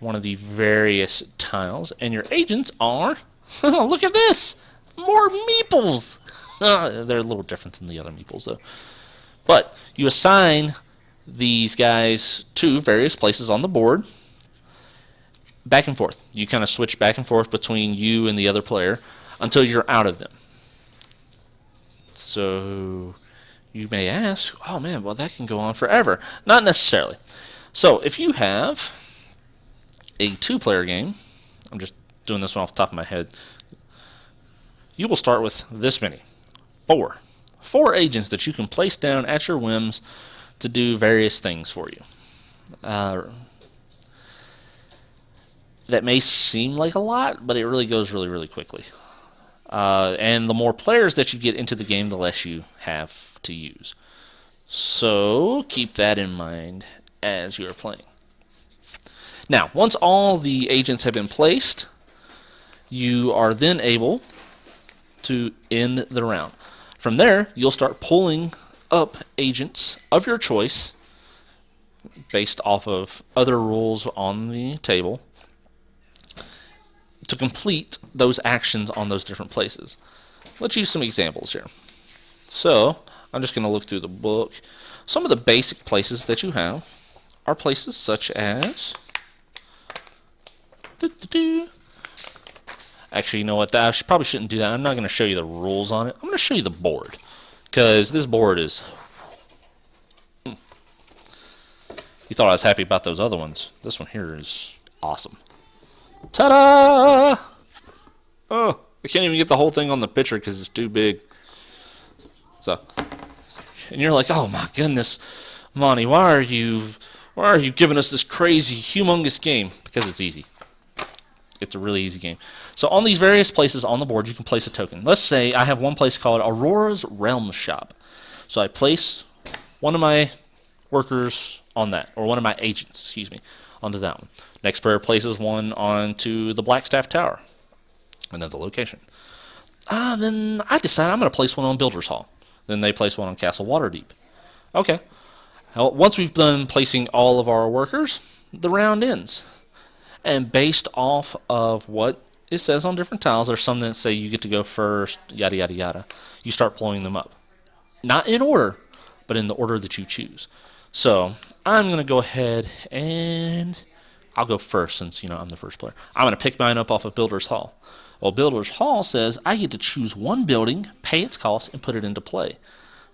one of the various tiles, and your agents are, look at this, more meeples. They're a little different than the other meeples, though. But you assign these guys to various places on the board, back and forth. You kind of switch back and forth between you and the other player until you're out of them. So you may ask, oh man, well that can go on forever. Not necessarily. So if you have a 2-player game, I'm just doing this one off the top of my head, you will start with this many. 4 agents that you can place down at your whims to do various things for you. That may seem like a lot, but it really goes really, really quickly. And the more players that you get into the game, the less you have to use. So keep that in mind as you're playing. Now, once all the agents have been placed, you are then able to end the round. From there, you'll start pulling up agents of your choice based off of other rules on the table to complete those actions on those different places. Let's use some examples here. So, I'm just going to look through the book. Some of the basic places that you have are places such as... Actually, you know what? I probably shouldn't do that. I'm not going to show you the rules on it. I'm going to show you the board, because this board is... You thought I was happy about those other ones. This one here is awesome. Ta-da! Oh, I can't even get the whole thing on the picture because it's too big. So, and you're like, oh my goodness, Monty, why are you giving us this crazy, humongous game? Because it's easy. It's a really easy game. So on these various places on the board, you can place a token. Let's say I have one place called Aurora's Realm Shop. So I place one of my workers on that, or one of my agents, excuse me, onto that one. Next player places one onto the Blackstaff Tower, another location. Then I decide I'm going to place one on Builder's Hall. Then they place one on Castle Waterdeep. Okay. Well, once we've done placing all of our workers, the round ends. And based off of what it says on different tiles, there's some that say you get to go first, yada, yada, yada. You start pulling them up. Not in order, but in the order that you choose. So I'm going to go ahead and I'll go first since, I'm the first player. I'm going to pick mine up off of Builder's Hall. Well, Builder's Hall says I get to choose one building, pay its cost, and put it into play.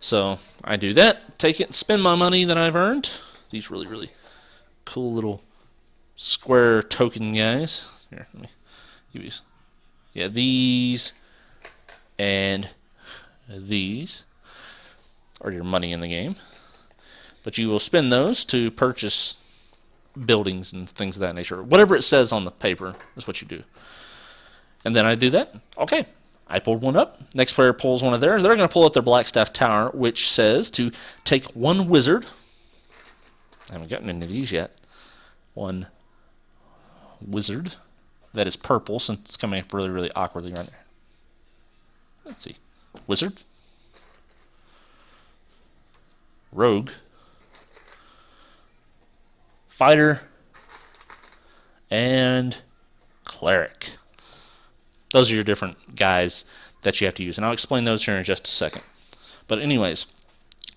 So I do that, take it, and spend my money that I've earned. These really, really cool little square token guys. Here, let me give you. Yeah, these and these are your money in the game. But you will spend those to purchase buildings and things of that nature. Whatever it says on the paper is what you do. And then I do that. Okay, I pulled one up. Next player pulls one of theirs. They're going to pull up their Blackstaff Tower, which says to take one wizard. I haven't gotten into these yet. One wizard that is purple, since it's coming up really, really awkwardly right there. Let's see. Wizard. Rogue. Fighter. And cleric. Those are your different guys that you have to use, and I'll explain those here in just a second. But anyways,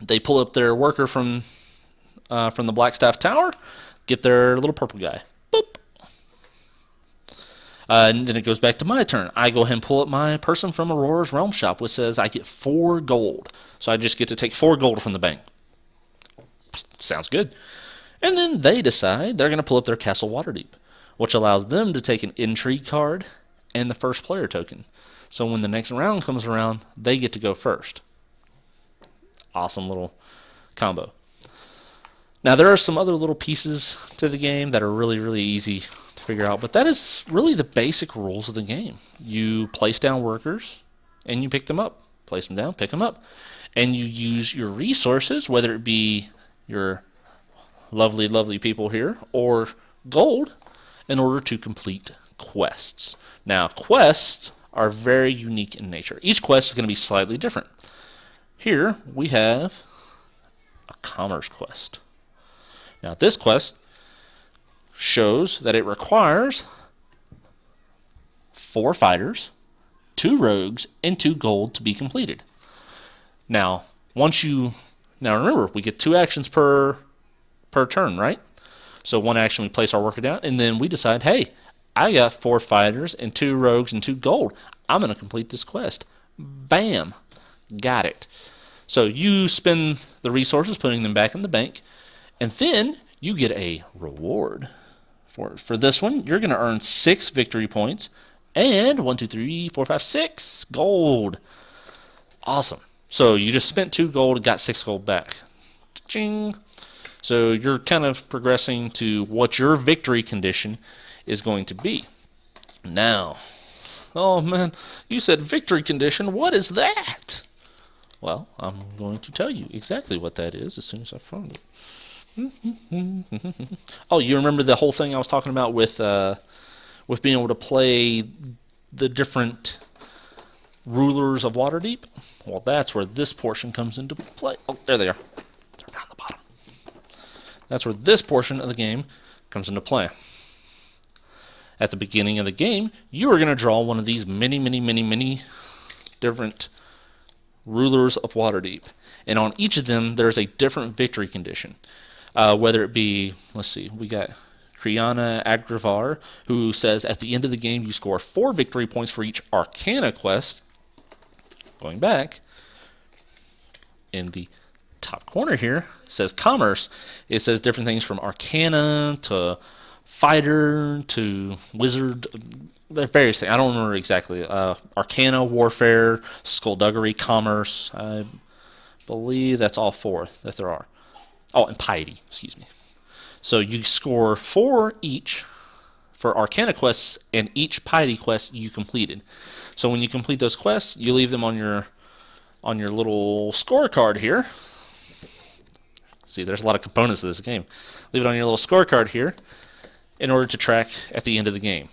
they pull up their worker from the Blackstaff Tower, get their little purple guy. Boop. And then it goes back to my turn. I go ahead and pull up my person from Aurora's Realm Shop, which says I get 4 gold. So I just get to take 4 gold from the bank. Sounds good. And then they decide they're going to pull up their Castle Waterdeep, which allows them to take an intrigue card and the first player token. So when the next round comes around, they get to go first. Awesome little combo. Now there are some other little pieces to the game that are really, really easy to figure out, but that is really the basic rules of the game. You place down workers and you pick them up. Place them down, pick them up. And you use your resources, whether it be your lovely, lovely people here or gold, in order to complete quests. Now, quests are very unique in nature. Each quest is going to be slightly different. Here we have a commerce quest. Now, this quest shows that it requires 4 fighters, 2 rogues, and 2 gold to be completed. Now, remember, we get 2 actions per turn, right? So one action we place our worker down, and then we decide, hey, I got 4 fighters and 2 rogues and 2 gold. I'm going to complete this quest. Bam. Got it. So you spend the resources putting them back in the bank, and then you get a reward. For this one, you're going to earn 6 victory points and 1, 2, 3, 4, 5, 6 gold. Awesome. So you just spent 2 gold and got 6 gold back. Ching. So you're kind of progressing to what your victory condition is going to be. Now, oh man, you said victory condition. What is that? Well, I'm going to tell you exactly what that is as soon as I find it. Oh, you remember the whole thing I was talking about with being able to play the different rulers of Waterdeep? Well, that's where this portion comes into play. Oh, there they are. They're down the bottom. That's where this portion of the game comes into play. At the beginning of the game, you are going to draw one of these many different rulers of Waterdeep. And on each of them, there's a different victory condition. Whether it be, let's see, we got Kriana Agrivar, who says at the end of the game you score 4 victory points for each Arcana quest. Going back, in the top corner here, says Commerce. It says different things from Arcana to Fighter to Wizard, various things. I don't remember exactly. Arcana, Warfare, Skullduggery, Commerce. I believe that's all 4 that there are. Oh, and Piety, excuse me. So you score 4 each for Arcana quests and each Piety quest you completed. So when you complete those quests, you leave them on your little scorecard here. See, there's a lot of components to this game. Leave it on your little scorecard here in order to track at the end of the game.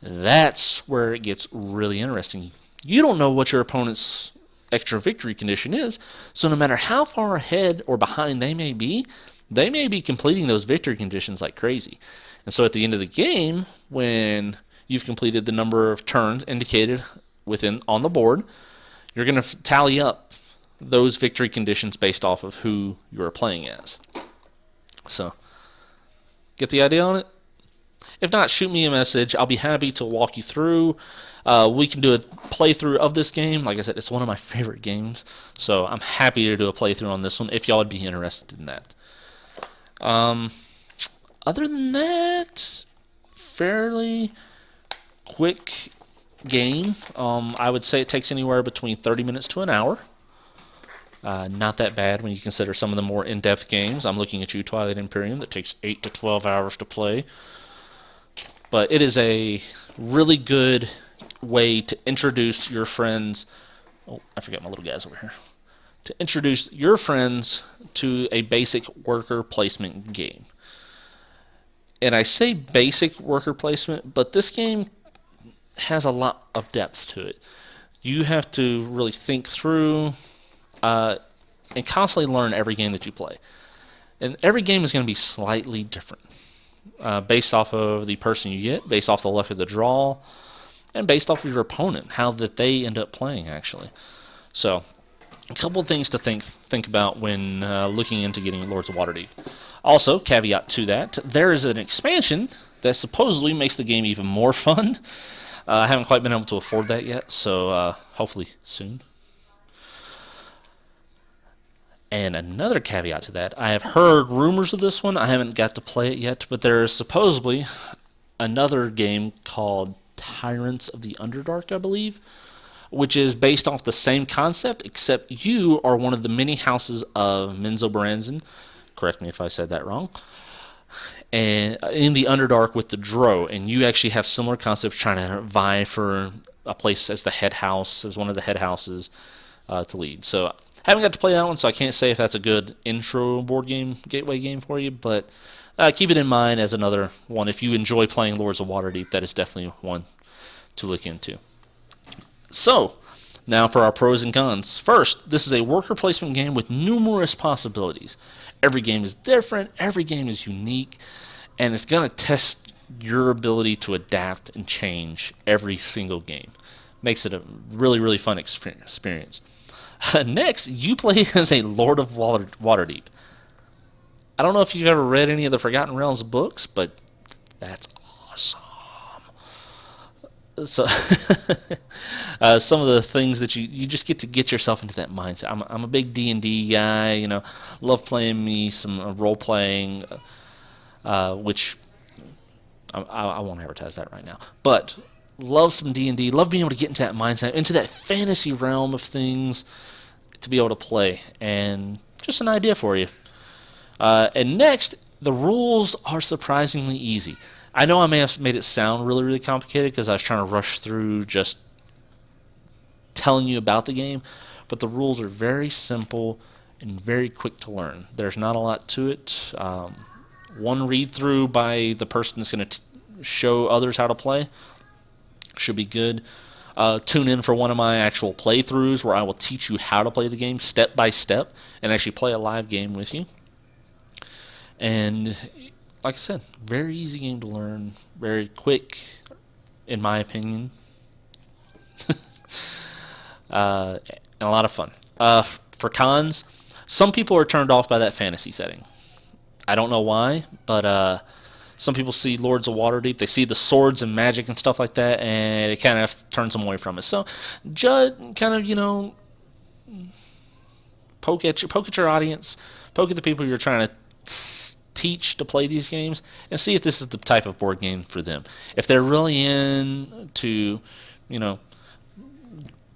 That's where it gets really interesting. You don't know what your opponent's extra victory condition is, so no matter how far ahead or behind they may be completing those victory conditions like crazy. And so at the end of the game, when you've completed the number of turns indicated on the board, you're going to tally up those victory conditions based off of who you're playing as. So, get the idea on it? If not, shoot me a message. I'll be happy to walk you through. We can do a playthrough of this game. Like I said, it's one of my favorite games, so I'm happy to do a playthrough on this one if y'all would be interested in that. Other than that, fairly quick game. I would say it takes anywhere between 30 minutes to an hour. Not that bad when you consider some of the more in-depth games. I'm looking at you, Twilight Imperium, that takes 8 to 12 hours to play. But it is a really good way to introduce your friends. Oh, I forgot my little guys over here. To introduce your friends to a basic worker placement game. And I say basic worker placement, but this game has a lot of depth to it. You have to really think through and constantly learn every game that you play. And every game is going to be slightly different, based off of the person you get, based off the luck of the draw, and based off of your opponent, how that they end up playing, actually. So, a couple of things to think about when looking into getting Lords of Waterdeep. Also, caveat to that, there is an expansion that supposedly makes the game even more fun. I haven't quite been able to afford that yet, so hopefully soon. And another caveat to that, I have heard rumors of this one. I haven't got to play it yet, but there is supposedly another game called Tyrants of the Underdark, I believe, which is based off the same concept, except you are one of the many houses of Menzoberranzan. Correct me if I said that wrong. And in the Underdark with the Drow, and you actually have similar concepts trying to vie for a place as the head house, as one of the head houses to lead. So haven't got to play that one, so I can't say if that's a good intro board game, gateway game for you, but keep it in mind as another one. If you enjoy playing Lords of Waterdeep, that is definitely one to look into. So, now for our pros and cons. First, this is a worker placement game with numerous possibilities. Every game is different, every game is unique, and it's going to test your ability to adapt and change every single game. Makes it a really, really fun experience. Next, you play as a Lord of Waterdeep. I don't know if you've ever read any of the Forgotten Realms books, but that's awesome. So, some of the things that you just get yourself into that mindset. I'm a big D&D guy, love playing me some role playing, which I won't advertise that right now, but love some D&D, love being able to get into that mindset, into that fantasy realm of things, to be able to play, and just an idea for you. And next, the rules are surprisingly easy. I know I may have made it sound really, really complicated because I was trying to rush through just telling you about the game, but the rules are very simple and very quick to learn. There's not a lot to it. One read-through by the person that's going to show others how to play should be good. Tune in for one of my actual playthroughs where I will teach you how to play the game step by step and actually play a live game with you. And like I said, very easy game to learn, very quick, in my opinion, and a lot of fun. For cons, some people are turned off by that fantasy setting. I don't know why, but some people see Lords of Waterdeep, they see the swords and magic and stuff like that, and it kind of turns them away from it. So, poke at your audience, poke at the people you're trying to teach to play these games, and see if this is the type of board game for them. If they're really into,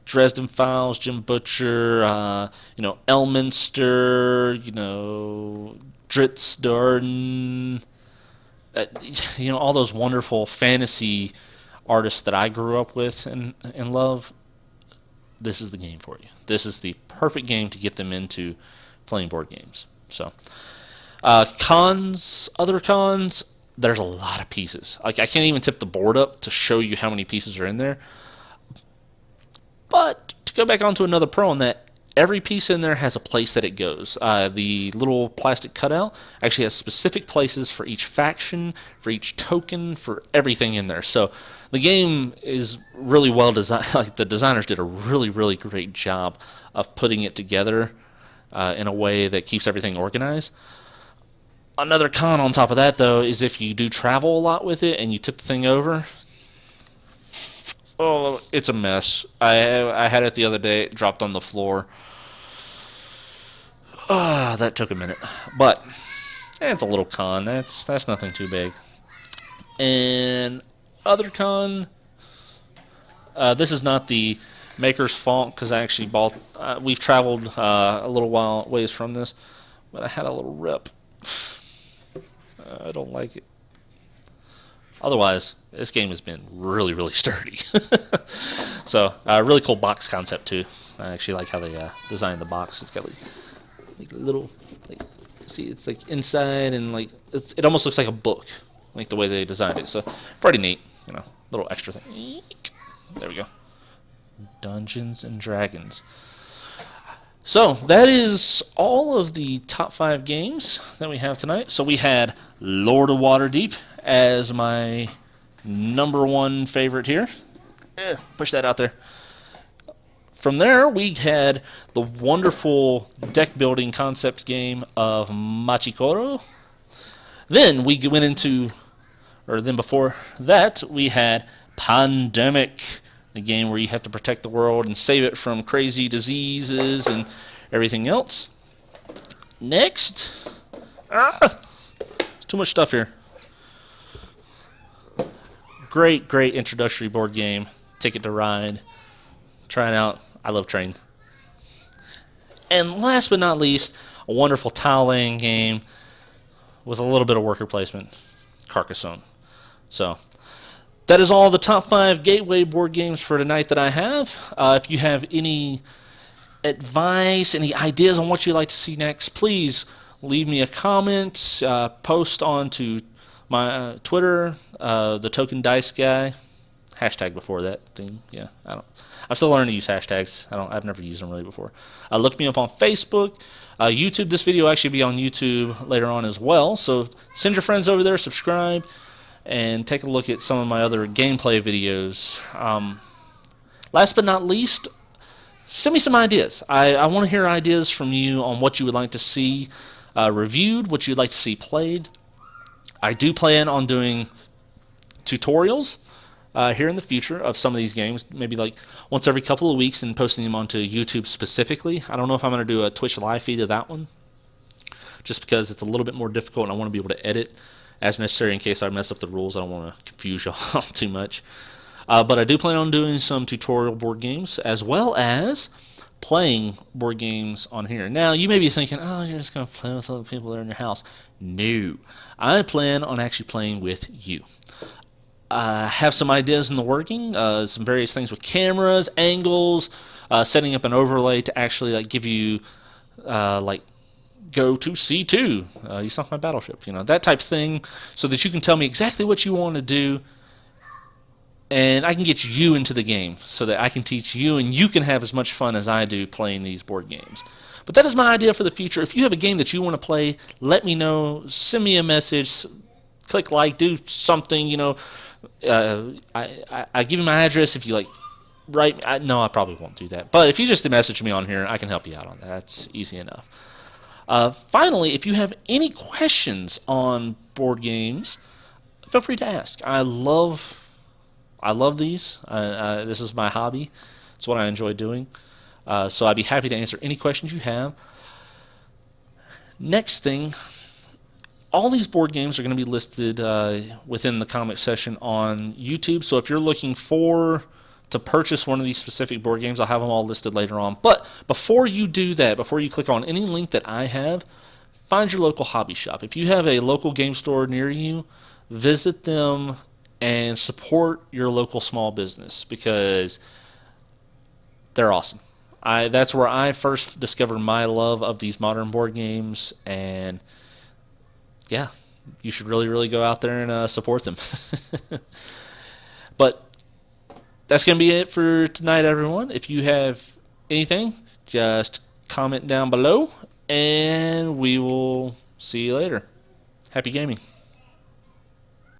Dresden Files, Jim Butcher, Elminster, Dritz Darden, all those wonderful fantasy artists that I grew up with and love, this is the game for you. This is the perfect game to get them into playing board games. So, other cons, there's a lot of pieces. Like, I can't even tip the board up to show you how many pieces are in there. But to go back onto another pro on that, every piece in there has a place that it goes. The little plastic cutout actually has specific places for each faction, for each token, for everything in there. So the game is really well designed. Like, the designers did a really, really great job of putting it together in a way that keeps everything organized. Another con on top of that, though, is if you do travel a lot with it and you tip the thing over, oh, it's a mess. I had it the other day. It dropped on the floor. Ah, that took a minute. But it's a little con. That's nothing too big. And other con, this is not the maker's fault because I actually bought. We've traveled a little ways from this, but I had a little rip. I don't like it. Otherwise, this game has been really, really sturdy. So, really cool box concept too. I actually like how they designed the box. It's got like little, like, see, it's like inside and like it almost looks like a book, like the way they designed it. So, pretty neat. You know, little extra thing. There we go. Dungeons and Dragons. So, that is all of the top 5 games that we have tonight. So, we had Lord of Waterdeep as my number 1 favorite here. Push that out there. From there, we had the wonderful deck-building concept game of Machikoro. Then, we went into, or then before that, we had Pandemic, a game where you have to protect the world and save it from crazy diseases and everything else. Next, too much stuff here. Great introductory board game. Ticket to Ride. Try it out. I love trains. And last but not least, a wonderful tile laying game with a little bit of worker placement, Carcassonne. So, that is all the top 5 Gateway board games for tonight that I have. If you have any advice, any ideas on what you'd like to see next, please leave me a comment, post onto my Twitter, the Token Dice Guy, hashtag before that thing. Yeah, I'm still learning to use hashtags. I've never used them really before. Look me up on Facebook, YouTube. This video will actually be on YouTube later on as well. So send your friends over there, subscribe, and take a look at some of my other gameplay videos. Last but not least, send me some ideas. I want to hear ideas from you on what you would like to see reviewed, what you'd like to see played. I do plan on doing tutorials here in the future of some of these games, maybe like once every couple of weeks, and posting them onto YouTube specifically. I don't know if I'm going to do a Twitch live feed of that one, just because it's a little bit more difficult and I want to be able to edit as necessary in case I mess up the rules. I don't want to confuse y'all too much. But I do plan on doing some tutorial board games as well as playing board games on here. Now, you may be thinking, oh, you're just going to play with other people that are in your house. No. I plan on actually playing with you. I have some ideas in the working, some various things with cameras, angles, setting up an overlay to actually like give you like go to C2. You sunk my battleship, that type of thing, so that you can tell me exactly what you want to do, and I can get you into the game so that I can teach you and you can have as much fun as I do playing these board games. But that is my idea for the future. If you have a game that you want to play, let me know. Send me a message. Click like. Do something. I give you my address. If you like, no, I probably won't do that. But if you just message me on here, I can help you out on that. That's easy enough. Finally, if you have any questions on board games, feel free to ask. I love these. This is my hobby. It's what I enjoy doing. So I'd be happy to answer any questions you have. Next thing, all these board games are going to be listed within the comment section on YouTube. So if you're looking to purchase one of these specific board games, I'll have them all listed later on. But before you do that, before you click on any link that I have, find your local hobby shop. If you have a local game store near you, visit them and support your local small business, because they're awesome. That's where I first discovered my love of these modern board games, and yeah, you should really go out there and support them. But that's going to be it for tonight, everyone. If you have anything, just comment down below, and we will see you later. Happy gaming.